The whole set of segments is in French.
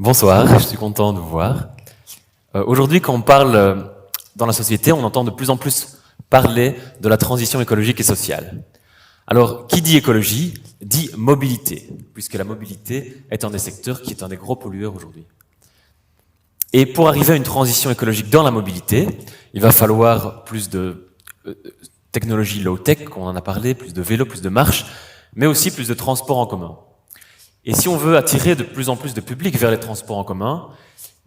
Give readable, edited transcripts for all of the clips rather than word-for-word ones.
Bonsoir, je suis content de vous voir. Aujourd'hui, quand on parle dans la société, on entend de plus en plus parler de la transition écologique et sociale. Alors, qui dit écologie, dit mobilité, puisque la mobilité est un des secteurs qui est un des gros pollueurs aujourd'hui. Et pour arriver à une transition écologique dans la mobilité, il va falloir plus de technologie low-tech, qu'on en a parlé, plus de vélos, plus de marches, mais aussi plus de transports en commun. Et si on veut attirer de plus en plus de public vers les transports en commun,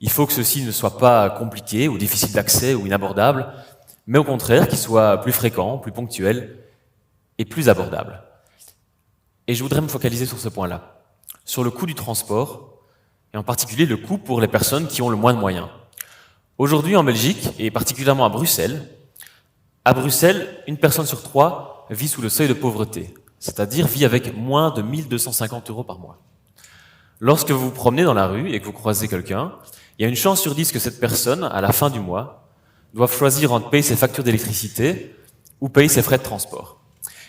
il faut que ceux-ci ne soient pas compliqués ou difficiles d'accès ou inabordables, mais au contraire qu'ils soient plus fréquents, plus ponctuels et plus abordables. Et je voudrais me focaliser sur ce point-là, sur le coût du transport, et en particulier le coût pour les personnes qui ont le moins de moyens. Aujourd'hui en Belgique, et particulièrement à Bruxelles, une personne sur 3 vit sous le seuil de pauvreté, c'est-à-dire vit avec moins de 1 250 € par mois. Lorsque vous vous promenez dans la rue et que vous croisez quelqu'un, il y a une chance sur 10 que cette personne, à la fin du mois, doive choisir entre payer ses factures d'électricité ou payer ses frais de transport.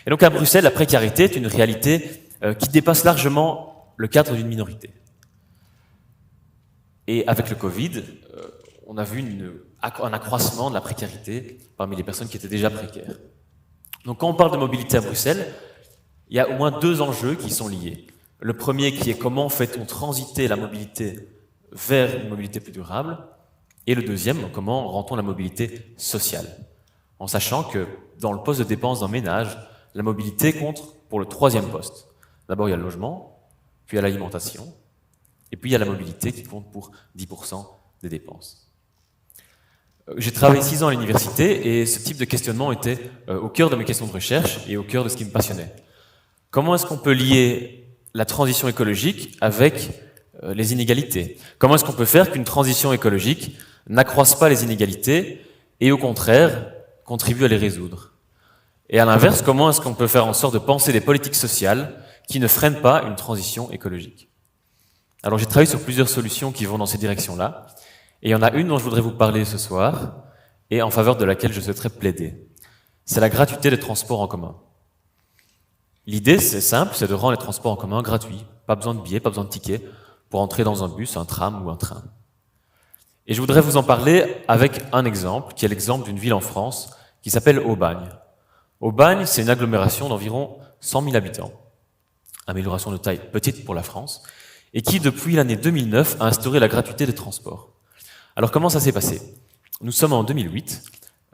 Et donc à Bruxelles, la précarité est une réalité qui dépasse largement le cadre d'une minorité. Et avec le Covid, on a vu un accroissement de la précarité parmi les personnes qui étaient déjà précaires. Donc quand on parle de mobilité à Bruxelles, il y a au moins 2 enjeux qui sont liés. Le premier qui est comment fait-on transiter la mobilité vers une mobilité plus durable, et le deuxième, comment rend-on la mobilité sociale, en sachant que dans le poste de dépenses d'un ménage, la mobilité compte pour le 3e poste. D'abord il y a le logement, puis il y a l'alimentation, et puis il y a la mobilité qui compte pour 10% des dépenses. J'ai travaillé 6 ans à l'université et ce type de questionnement était au cœur de mes questions de recherche et au cœur de ce qui me passionnait. Comment est-ce qu'on peut lier la transition écologique avec les inégalités? Comment est-ce qu'on peut faire qu'une transition écologique n'accroisse pas les inégalités et au contraire contribue à les résoudre? Et à l'inverse, comment est-ce qu'on peut faire en sorte de penser des politiques sociales qui ne freinent pas une transition écologique? Alors j'ai travaillé sur plusieurs solutions qui vont dans ces directions-là, et il y en a une dont je voudrais vous parler ce soir, et en faveur de laquelle je souhaiterais plaider. C'est la gratuité des transports en commun. L'idée, c'est simple, c'est de rendre les transports en commun gratuits. Pas besoin de billets, pas besoin de tickets pour entrer dans un bus, un tram ou un train. Et je voudrais vous en parler avec un exemple, qui est l'exemple d'une ville en France qui s'appelle Aubagne. Aubagne, c'est une agglomération d'environ 100 000 habitants, amélioration de taille petite pour la France, et qui, depuis l'année 2009, a instauré la gratuité des transports. Alors comment ça s'est passé? Nous sommes en 2008,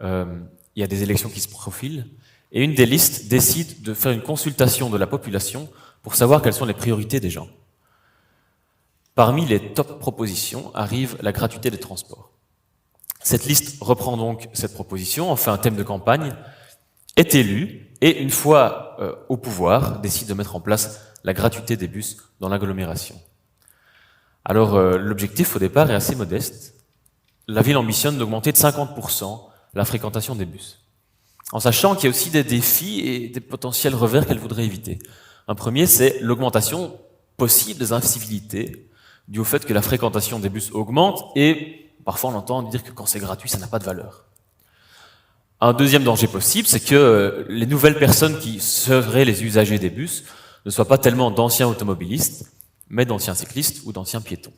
il y a des élections qui se profilent, et une des listes décide de faire une consultation de la population pour savoir quelles sont les priorités des gens. Parmi les top propositions arrive la gratuité des transports. Cette liste reprend donc cette proposition, en fait un thème de campagne, est élue, et une fois au pouvoir, décide de mettre en place la gratuité des bus dans l'agglomération. Alors l'objectif au départ est assez modeste. La ville ambitionne d'augmenter de 50% la fréquentation des bus, en sachant qu'il y a aussi des défis et des potentiels revers qu'elle voudrait éviter. Un premier, c'est l'augmentation possible des incivilités due au fait que la fréquentation des bus augmente et parfois on entend dire que quand c'est gratuit, ça n'a pas de valeur. Un deuxième danger possible, c'est que les nouvelles personnes qui seraient les usagers des bus ne soient pas tellement d'anciens automobilistes, mais d'anciens cyclistes ou d'anciens piétons.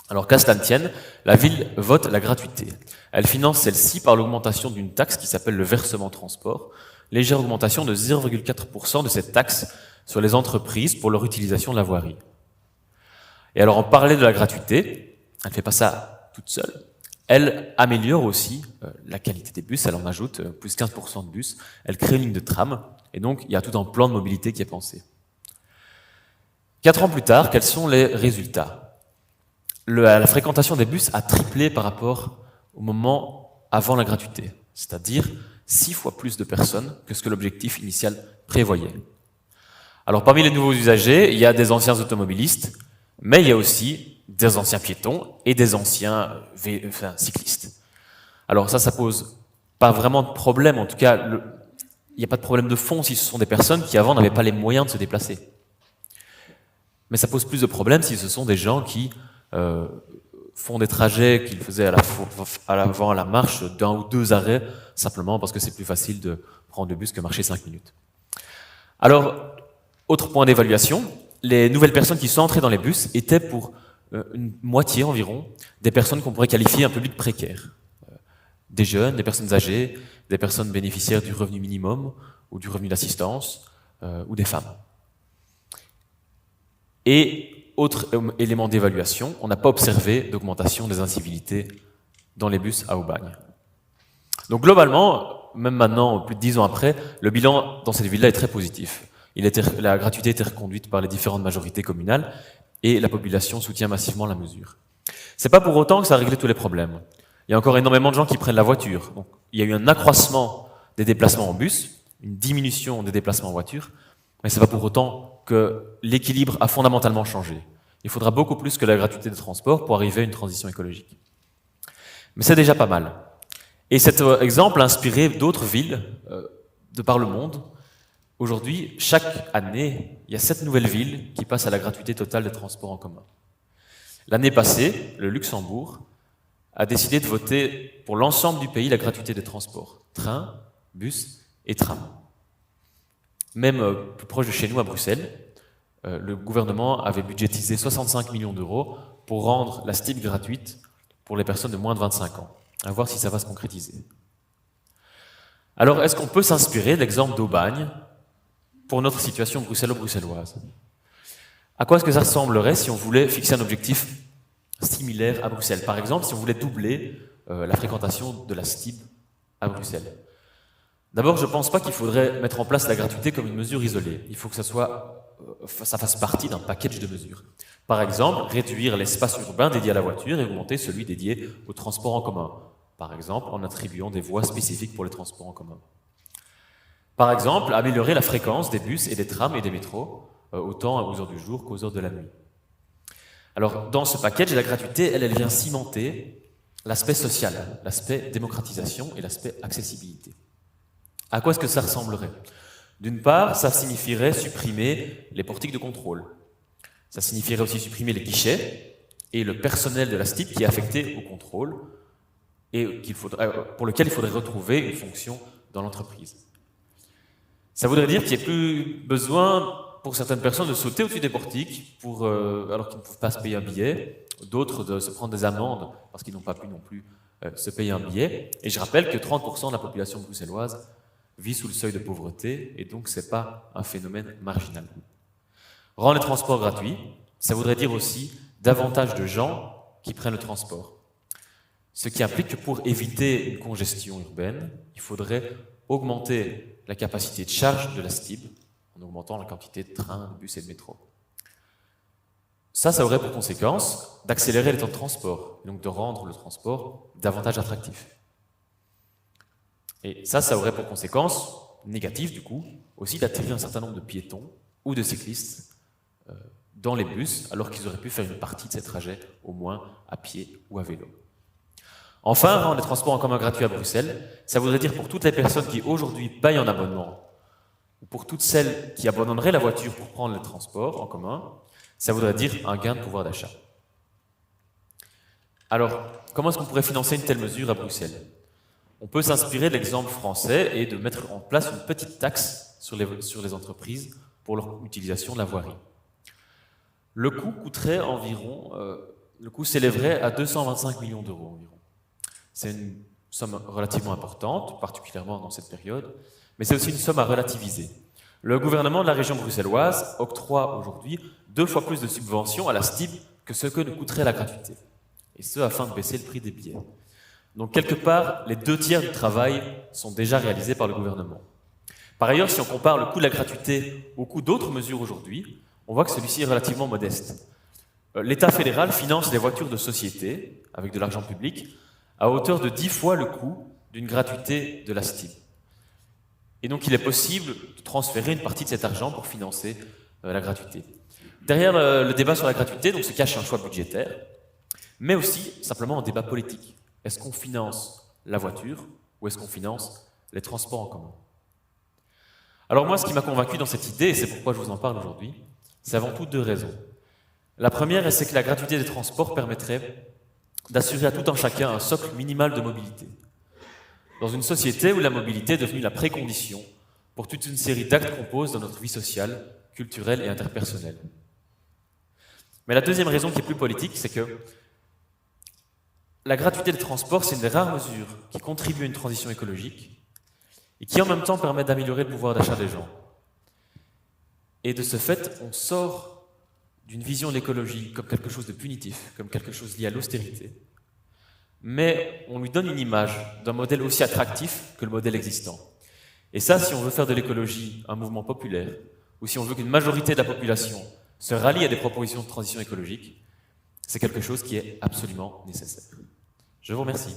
Alors qu'à cela ne tienne, la ville vote la gratuité. Elle finance celle-ci par l'augmentation d'une taxe qui s'appelle le versement transport, légère augmentation de 0,4% de cette taxe sur les entreprises pour leur utilisation de la voirie. Et alors en parlant de la gratuité, elle ne fait pas ça toute seule, elle améliore aussi la qualité des bus, elle en ajoute plus 15% de bus, elle crée une ligne de tram, et donc il y a tout un plan de mobilité qui est pensé. 4 ans plus tard, quels sont les résultats? La fréquentation des bus a triplé par rapport au moment avant la gratuité, c'est-à-dire 6 fois plus de personnes que ce que l'objectif initial prévoyait. Alors parmi les nouveaux usagers, il y a des anciens automobilistes, mais il y a aussi des anciens piétons et des anciens cyclistes. Alors ça pose pas vraiment de problème, en tout cas, il n'y a pas de problème de fond si ce sont des personnes qui avant n'avaient pas les moyens de se déplacer. Mais ça pose plus de problèmes si ce sont des gens qui font des trajets qu'ils faisaient avant à la marche d'1 ou 2 arrêts, simplement parce que c'est plus facile de prendre le bus que marcher 5 minutes. Alors, autre point d'évaluation, les nouvelles personnes qui sont entrées dans les bus étaient pour une moitié environ des personnes qu'on pourrait qualifier un public précaire. Des jeunes, des personnes âgées, des personnes bénéficiaires du revenu minimum ou du revenu d'assistance, ou des femmes. Et autre élément d'évaluation, on n'a pas observé d'augmentation des incivilités dans les bus à Aubagne. Donc globalement, même maintenant, plus de 10 ans après, le bilan dans cette ville-là est très positif. La gratuité a été reconduite par les différentes majorités communales et la population soutient massivement la mesure. C'est pas pour autant que ça a réglé tous les problèmes. Il y a encore énormément de gens qui prennent la voiture. Donc, il y a eu un accroissement des déplacements en bus, une diminution des déplacements en voiture, mais c'est pas pour autant que l'équilibre a fondamentalement changé. Il faudra beaucoup plus que la gratuité des transports pour arriver à une transition écologique. Mais c'est déjà pas mal. Et cet exemple a inspiré d'autres villes de par le monde. Aujourd'hui, chaque année, il y a 7 nouvelles villes qui passent à la gratuité totale des transports en commun. L'année passée, le Luxembourg a décidé de voter pour l'ensemble du pays la gratuité des transports, train, bus et tram. Même plus proche de chez nous, à Bruxelles, le gouvernement avait budgétisé 65 millions d'euros pour rendre la STIB gratuite pour les personnes de moins de 25 ans. À voir si ça va se concrétiser. Alors, est-ce qu'on peut s'inspirer de l'exemple d'Aubagne pour notre situation bruxello-bruxelloise? À quoi est-ce que ça ressemblerait si on voulait fixer un objectif similaire à Bruxelles? Par exemple, si on voulait doubler la fréquentation de la STIB à Bruxelles. D'abord, je ne pense pas qu'il faudrait mettre en place la gratuité comme une mesure isolée. Il faut que ça fasse partie d'un package de mesures. Par exemple, réduire l'espace urbain dédié à la voiture et augmenter celui dédié au transport en commun. Par exemple, en attribuant des voies spécifiques pour les transports en commun. Par exemple, améliorer la fréquence des bus et des trams et des métros, autant aux heures du jour qu'aux heures de la nuit. Alors, dans ce package, la gratuité, elle vient cimenter l'aspect social, l'aspect démocratisation et l'aspect accessibilité. À quoi est-ce que ça ressemblerait? D'une part, ça signifierait supprimer les portiques de contrôle. Ça signifierait aussi supprimer les guichets et le personnel de la STIB qui est affecté au contrôle et pour lequel il faudrait retrouver une fonction dans l'entreprise. Ça voudrait dire qu'il n'y ait plus besoin pour certaines personnes de sauter au-dessus des portiques alors qu'ils ne peuvent pas se payer un billet, d'autres de se prendre des amendes parce qu'ils n'ont pas pu non plus se payer un billet. Et je rappelle que 30% de la population bruxelloise vit sous le seuil de pauvreté et donc ce n'est pas un phénomène marginal. Rendre les transports gratuits, ça voudrait dire aussi davantage de gens qui prennent le transport. Ce qui implique que pour éviter une congestion urbaine, il faudrait augmenter la capacité de charge de la STIB en augmentant la quantité de trains, de bus et de métro. Ça aurait pour conséquence d'accélérer les temps de transport, et donc de rendre le transport davantage attractif. Et ça aurait pour conséquence négative, du coup, aussi d'attirer un certain nombre de piétons ou de cyclistes dans les bus, alors qu'ils auraient pu faire une partie de ces trajets, au moins à pied ou à vélo. Enfin, rendre les transports en commun gratuits à Bruxelles, ça voudrait dire pour toutes les personnes qui aujourd'hui payent un abonnement, ou pour toutes celles qui abandonneraient la voiture pour prendre les transports en commun, ça voudrait dire un gain de pouvoir d'achat. Alors, comment est-ce qu'on pourrait financer une telle mesure à Bruxelles? On peut s'inspirer de l'exemple français et de mettre en place une petite taxe sur les entreprises pour leur utilisation de la voirie. Le coût s'élèverait à 225 millions d'euros environ. C'est une somme relativement importante, particulièrement dans cette période, mais c'est aussi une somme à relativiser. Le gouvernement de la région bruxelloise octroie aujourd'hui 2 fois plus de subventions à la STIB que ce que nous coûterait la gratuité, et ce afin de baisser le prix des billets. Donc quelque part, les 2/3 du travail sont déjà réalisés par le gouvernement. Par ailleurs, si on compare le coût de la gratuité au coût d'autres mesures aujourd'hui, on voit que celui-ci est relativement modeste. L'État fédéral finance les voitures de société, avec de l'argent public, à hauteur de 10 fois le coût d'une gratuité de la STIB. Et donc il est possible de transférer une partie de cet argent pour financer la gratuité. Derrière le débat sur la gratuité donc, se cache un choix budgétaire, mais aussi simplement un débat politique. Est-ce qu'on finance la voiture ou est-ce qu'on finance les transports en commun? Alors moi, ce qui m'a convaincu dans cette idée, et c'est pourquoi je vous en parle aujourd'hui, c'est avant tout 2 raisons. La première, c'est que la gratuité des transports permettrait d'assurer à tout un chacun un socle minimal de mobilité. Dans une société où la mobilité est devenue la précondition pour toute une série d'actes qu'on pose dans notre vie sociale, culturelle et interpersonnelle. Mais la deuxième raison qui est plus politique, c'est que la gratuité des transports, c'est une des rares mesures qui contribue à une transition écologique et qui en même temps permet d'améliorer le pouvoir d'achat des gens. Et de ce fait, on sort d'une vision de l'écologie comme quelque chose de punitif, comme quelque chose lié à l'austérité, mais on lui donne une image d'un modèle aussi attractif que le modèle existant. Et ça, si on veut faire de l'écologie un mouvement populaire, ou si on veut qu'une majorité de la population se rallie à des propositions de transition écologique, c'est quelque chose qui est absolument nécessaire. Je vous remercie.